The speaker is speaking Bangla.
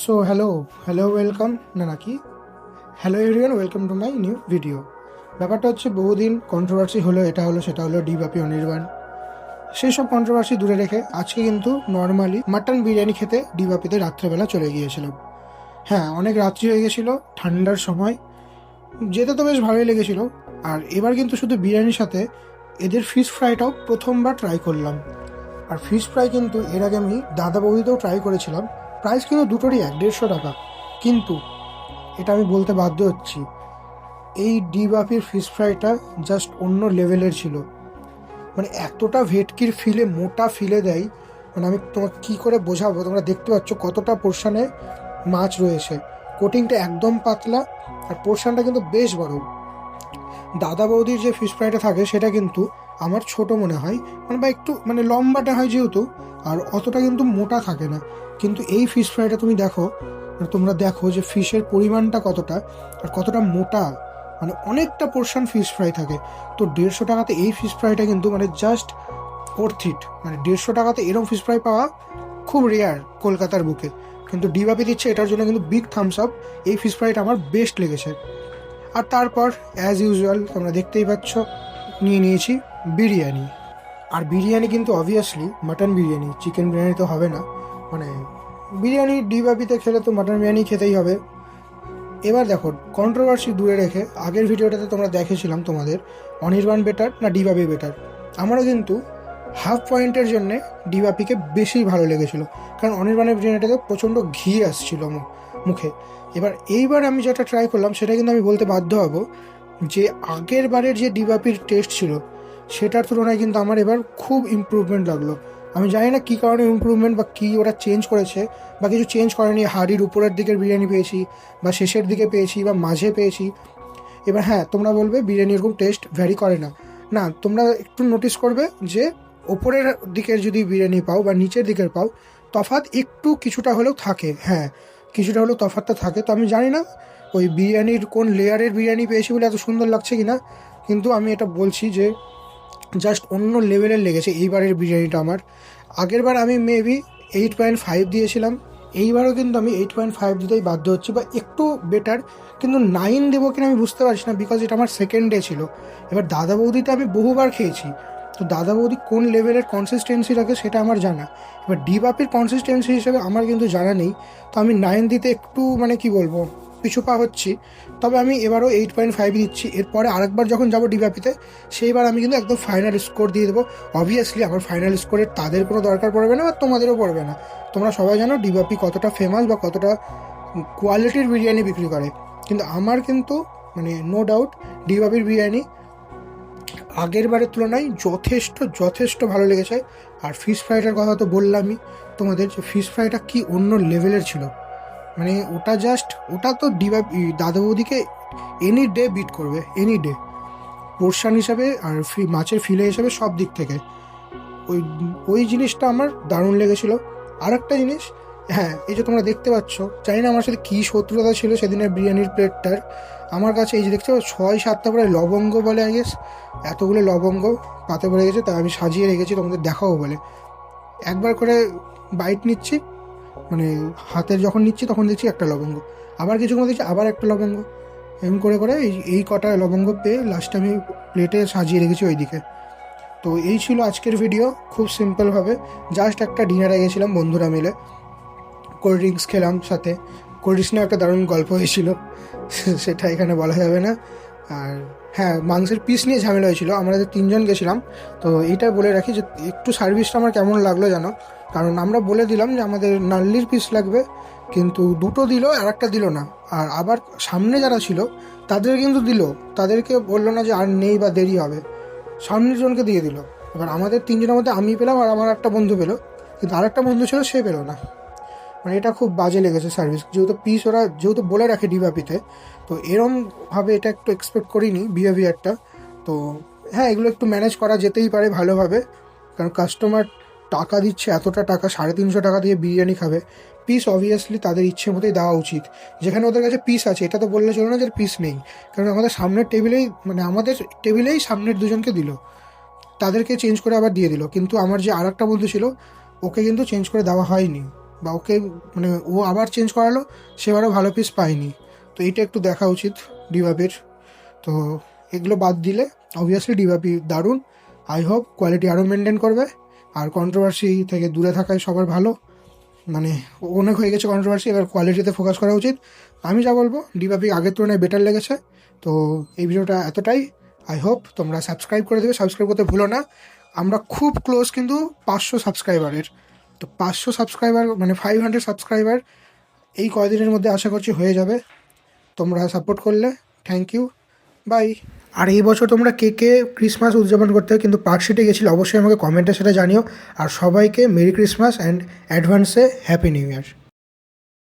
সো হ্যালো ওয়েলকাম না নাকি hello everyone, welcome to my new video. ব্যাপারটা হচ্ছে বহুদিন কন্ট্রোভার্সি হলো, এটা হলো সেটা হলো, ডি বাপি অনির্বাণ, সেই সব কন্ট্রোভার্সি দূরে রেখে আজকে কিন্তু নর্মালি মাটন বিরিয়ানি খেতে ডি বাপিতে রাত্রেবেলা চলে গিয়েছিলাম। হ্যাঁ, অনেক রাত্রি হয়ে গেছিলো, ঠান্ডার সময়, যেতে তো বেশ ভালোই লেগেছিল। আর এবার কিন্তু শুধু বিরিয়ানির সাথে এদের ফিশ ফ্রাইটাও প্রথমবার ট্রাই করলাম। আর ফিশ ফ্রাই কিন্তু এর আগে আমি দাদা বৌদিতেও ট্রাই করেছিলাম, প্রাইস কিন্তু দুটোরই 150 টাকা। কিন্তু এটা আমি বলতে বাধ্য হচ্ছি, এই ডি বাপির ফিশ ফ্রাইটা জাস্ট অন্য লেভেলের ছিল। মানে এতটা ভেটকির ফিলে, মোটা ফিলে দেয়, মানে আমি তোমাকে কী করে বোঝাবো। তোমরা দেখতে পাচ্ছ কতটা পোর্শনে মাছ রয়েছে, কোটিংটা একদম পাতলা, আর পোর্শনটা কিন্তু বেশ বড়। দাদা বৌদির যে ফিশ ফ্রাইটা থাকে সেটা কিন্তু আমার ছোট মনে হয়, মানে বা একটু মানে লম্বাটা হয় যেহেতু, আর অতটা কিন্তু মোটা থাকে না। কিন্তু এই ফিশ ফ্রাইটা তুমি দেখো, মানে তোমরা দেখো যে ফিশের পরিমাণটা কতটা আর কতটা মোটা, মানে অনেকটা পোর্শন ফিশ ফ্রাই থাকে। তো 150 টাকাতে এই ফিশ ফ্রাইটা কিন্তু মানে জাস্ট ওর্থ ইট। মানে 150 টাকাতে এরকম ফিশ ফ্রাই পাওয়া খুব রেয়ার কলকাতার বুকে। কিন্তু ডিবাপি দিচ্ছে, এটার জন্য কিন্তু বিগ থামস আপ। এই ফিশ ফ্রাইটা আমার বেস্ট লেগেছে। আর তারপর অ্যাজ ইউজুয়াল তোমরা দেখতেই পাচ্ছ, নিয়ে নিয়েছি বিরিয়ানি। আর বিরিয়ানি কিন্তু obviously mutton biryani, chicken biryani তো হবে না। মানে বিরিয়ানি ডিবাবিতে খেলে তো মাটন বিরিয়ানি খেতেই হবে। এবার দেখো, কন্ট্রোভার্সি দূরে রেখে আগের ভিডিওটাতে তোমরা দেখেছিলাম তোমাদের অনির্বাণ বেটার না ডিবাবি বেটার। আমারও কিন্তু হাফ পয়েন্টের জন্যে ডিবাপিকে বেশি ভালো লেগেছিলো, কারণ অনির্বাণের বিরিয়ানিটাতে প্রচণ্ড ঘি আসছিল মুখে। এইবার আমি যেটা ট্রাই করলাম সেটা কিন্তু আমি বলতে বাধ্য হব যে আগের বারের যে ডিবাপির টেস্ট ছিল সেটার তুলনায় কিন্তু আমার এবার খুব ইমপ্রুভমেন্ট লাগলো। আমি জানি না কী কারণে ইমপ্রুভমেন্ট, বা কী ওরা চেঞ্জ করেছে বা কিছু চেঞ্জ করেনি। হাড়ির উপরের দিকের বিরিয়ানি পেয়েছি, বা শেষের দিকে পেয়েছি, বা মাঝে পেয়েছি। এবার হ্যাঁ, তোমরা বলবে বিরিয়ানি এরকম টেস্ট ভ্যারি করে না। না, তোমরা একটু নোটিস করবে যে ওপরের দিকের যদি বিরিয়ানি পাও বা নিচের দিকের পাও, তফাৎ একটু কিছুটা হলেও থাকে। হ্যাঁ, কিছুটা হলেও তফাৎটা থাকে। তো আমি জানি না ওই বিরিয়ানির কোন লেয়ারের বিরিয়ানি পেয়েছি বলে এত সুন্দর লাগছে কিনা, কিন্তু আমি এটা বলছি যে জাস্ট অন্য লেভেলের লেগেছে এইবারের বিরিয়ানিটা আমার। আগেরবার আমি মেবি 8.5 দিয়েছিলাম, এইবারও কিন্তু আমি 8.5 দিতেই বাধ্য হচ্ছি, বা একটু বেটার। কিন্তু 9 দেবো কিনা আমি বুঝতে পারছি না, বিকজ এটা আমার সেকেন্ড ডে ছিল। এবার দাদা বৌদিতে আমি বহুবার খেয়েছি, তো দাদা বৌদি কোন লেভেলের কনসিস্টেন্সি রাখে সেটা আমার জানা। এবার ডি বাপির কনসিস্টেন্সি হিসেবে আমার কিন্তু জানা নেই। তো আমি 9 দিতে একটু মানে কি বলবো, পিছু পা হচ্ছি। তবে আমি এবারও 8.5 দিচ্ছি। এরপরে আরেকবার যখন যাবো ডিবাপিতে, সেইবার আমি কিন্তু একদম ফাইনাল স্কোর দিয়ে দেবো। অবভিয়াসলি আমার ফাইনাল স্কোরের তাদের কোনো দরকার পড়বে না, বা তোমাদেরও পড়বে না। তোমরা সবাই জানো ডিবাপি কতটা ফেমাস বা কতটা কোয়ালিটির বিরিয়ানি বিক্রি করে। কিন্তু আমার কিন্তু মানে নো ডাউট ডিবাপির বিরিয়ানি আগের বারের তুলনায় যথেষ্ট যথেষ্ট ভালো লেগেছে। আর ফিশ ফ্রাইটার কথা তো বললামই তোমাদের, যে ফিশ ফ্রাইটা কি অন্য লেভেলের ছিল। মানে ওটা তো দাদা বৌদিকে এনি ডে বিট করবে, এনি ডে, পোর্শন হিসাবে আর মাছের ফিলে হিসাবে সব দিক থেকে। ওই ওই জিনিসটা আমার দারুণ লেগেছিলো। আর একটা জিনিস, হ্যাঁ, এই যে তোমরা দেখতে পাচ্ছ, জানি না আমার সাথে কী শত্রুতা ছিল সেদিনের বিরিয়ানির প্লেটটার। আমার কাছে এই যে দেখতে পাচ্ছ 6-7টা করে লবঙ্গ বলে, আই গেস এতগুলো লবঙ্গ পাতে পড়ে গেছে, তাই আমি সাজিয়ে রেখেছি তোমাদের দেখাবো বলে। একবার করে বাইট নিচ্ছি, মানে হাতের যখন নিচ্ছি তখন দেখছি একটা লবঙ্গ, আবার কিছুক্ষণ দেখছি আবার একটা লবঙ্গ, এরকম করে করে এই কটা লবঙ্গ পেয়ে লাস্টে আমি প্লেটে সাজিয়ে রেখেছি ওইদিকে। তো এই ছিল আজকের ভিডিও, খুব সিম্পলভাবে জাস্ট একটা ডিনারে গেছিলাম বন্ধুরা মিলে, কোল্ড ড্রিঙ্কস খেলাম সাথে। কোল্ড ড্রিঙ্কস নিয়ে একটা দারুণ গল্প হয়েছিল, সেটা এখানে বলা যাবে না। আর হ্যাঁ, মাংসের পিস নিয়ে ঝামেলা হয়েছিল, আমরা যে 3জন গেছিলাম। তো এইটা বলে রাখি যে একটু সার্ভিসটা আমার কেমন লাগলো জানো, কারণ আমরা বলে দিলাম যে আমাদের নাল্লির পিস লাগবে, কিন্তু দুটো দিল আর একটা দিল না। আর আবার সামনে যারা ছিল তাদের কিন্তু দিল, তাদেরকে বললো না যে আর নেই বা দেরি হবে, সামনের জনকে দিয়ে দিল। এবার আমাদের 3জনের মধ্যে আমি পেলাম আর আমার একটা বন্ধু পেলো, কিন্তু আর একটা বন্ধু ছিল সে পেলো না। মানে এটা খুব বাজে লেগেছে সার্ভিস, যেহেতু পিস ওরা যেহেতু বলে রাখে ডিবাপিতে, তো এরমভাবে এটা একটু এক্সপেক্ট করিনি বিহেভিয়ারটা। তো হ্যাঁ, এগুলো একটু ম্যানেজ করা যেতেই পারে ভালোভাবে, কারণ কাস্টমার টাকা দিচ্ছে, এতটা টাকা 350 টাকা দিয়ে বিরিয়ানি খাবে, পিস অবভিয়াসলি তাদের ইচ্ছে মতোই দেওয়া উচিত। যেখানে ওদের কাছে পিস আছে এটা তো বললে চলো না যে পিস নেই, কারণ আমাদের সামনের টেবিলেই, মানে আমাদের টেবিলেই সামনের দুজনকে দিল, তাদেরকে চেঞ্জ করে আবার দিয়ে দিল। কিন্তু আমার যে আর একটা বন্ধু ছিল ওকে কিন্তু চেঞ্জ করে দেওয়া হয়নি, বা ওকে মানে ও আবার চেঞ্জ করালো, সেবারও ভালো পিস পায়নি। তো এইটা একটু দেখা উচিত ডিবাপির। তো এগুলো বাদ দিলে অবভিয়াসলি ডিবাপি দারুণ। আই হোপ কোয়ালিটি আরও মেনটেন করবে, আর কন্ট্রোভার্সি থেকে দূরে থাকায় সবার ভালো। মানে অনেক হয়ে গেছে কন্ট্রোভার্সি, এবার কোয়ালিটিতে ফোকাস করা উচিত। আমি যা বলবো, ডিবাপি আগের তুলনায় বেটার লেগেছে। তো এই ভিডিওটা এতটাই। আই হোপ তোমরা সাবস্ক্রাইব করে দেবে, সাবস্ক্রাইব করতে ভুলো না। আমরা খুব ক্লোজ কিন্তু 500 সাবস্ক্রাইবারের। তো 500 সাবস্ক্রাইবার মানে 500 সাবস্ক্রাইবার এই কয়দিনের মধ্যে আশা করছি হয়ে যাবে। তোমরা সাপোর্ট করলে থ্যাংক ইউ, বাই। আর এই বছর তোমরা কে কে ক্রিসমাস উদযাপন করতে হয় কিন্তু পার্কশিটে গেছিলে, অবশ্যই আমাকে কমেন্টে সেটা জানিও। আর সবাইকে মেরি ক্রিসমাস অ্যান্ড অ্যাডভান্সে হ্যাপি নিউ ইয়ার।